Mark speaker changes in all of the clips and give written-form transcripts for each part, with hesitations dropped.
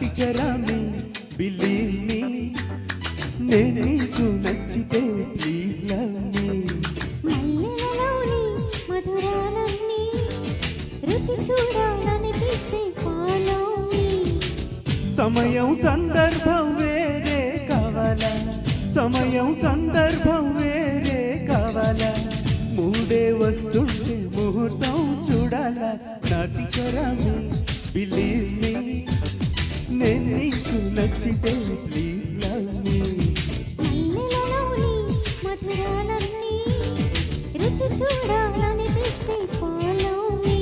Speaker 1: నాటి చరామి believe me నేను నీకు నచ్చితే ప్లీజ్ లవ్ మీ
Speaker 2: మల్లెలలోని మధురాలన్నీ రుచి చూడాలనిపిస్తే ఫాలో మీ
Speaker 1: సమయం సందర్భం వేరే కావాలా సమయం సందర్భం వేరే కావాలా మూడే వస్తుంటే ముహూర్తం చూడాలా నాటి చరామి బిలీవ్ మీ నేను నీకు నచ్చితే ప్లీజ్ లవ్ మీ
Speaker 2: మల్లెలలోని మధురాలన్నీ రుచి చూడాలనిపిస్తే ఫాలో మీ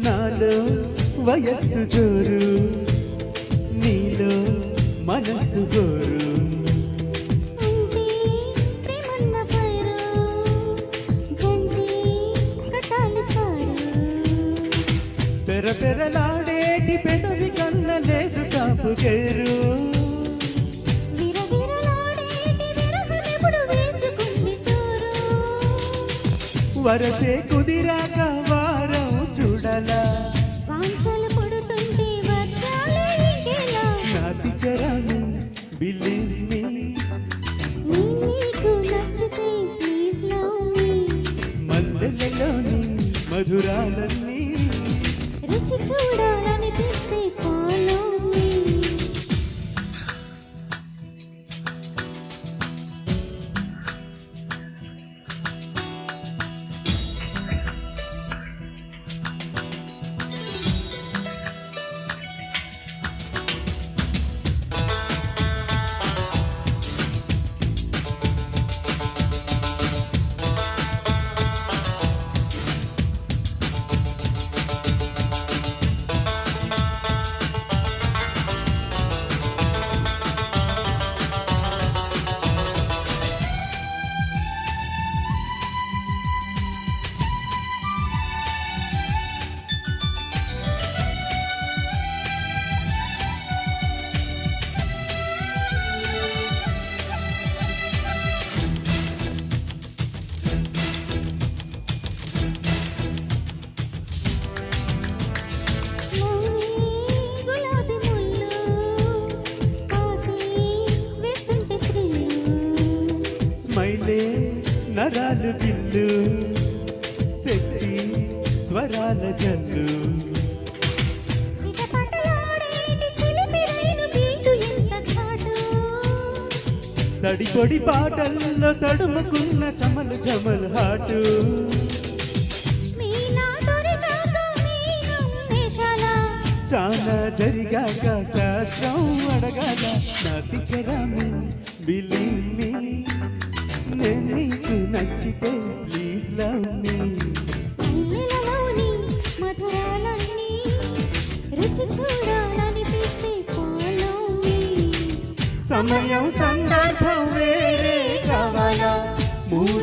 Speaker 1: నాలో వయస్సు జోరు నీలో మనస్సు గోరు
Speaker 2: అంటే ప్రేమన్న పైరు జంటి కట్టాలి సారు
Speaker 1: పెరపెరలాడేటి పెదవి కన్న లేదు కాపుకేరు
Speaker 2: విరవిరలాడేటి విరహమెప్పుడు వేసుకుంది తోరు
Speaker 1: వరసే కుదిరాక వారం చూడాలా
Speaker 2: వాంఛలు పుడుతుంటే వర్షాలే ఇంకేలా
Speaker 1: నాటి చరామి బిలీవ్ మీ
Speaker 2: నీకు నచ్చితే ప్లీజ్ లవ్ మీ
Speaker 1: మల్లెలలోని మధురాలన్నీ
Speaker 2: రుచి చూడాలనిపిస్తే ఫాలో మీ గులాబీ ముళ్ళు కాకి వేస్తుంటే థ్రిల్లు
Speaker 1: స్మైలే నరాలు గిల్లు సెక్సీ స్వరాల జల్లు
Speaker 2: చిటపటలాడేటి చిలిపిరైన బీటు ఎంత ఘాటు
Speaker 1: తడిపొడి పాటల్లో తడుముకున్న చమలు చమలు హాటు
Speaker 2: మీనా దొరికాక మీనం వేషాల
Speaker 1: చాలా జరిగాక శాస్త్రం అడగాల నాటి చరామి బిలీవ్ మీ నేను నీకు నచ్చితే ప్లీజ్ లవ్ మీ
Speaker 2: మల్లెలలోని మధురాలన్నీ రుచి చూడాలనిపిస్తే ఫాలో మీ
Speaker 1: సమయం సందర్భం వేరే కావాలా మూడు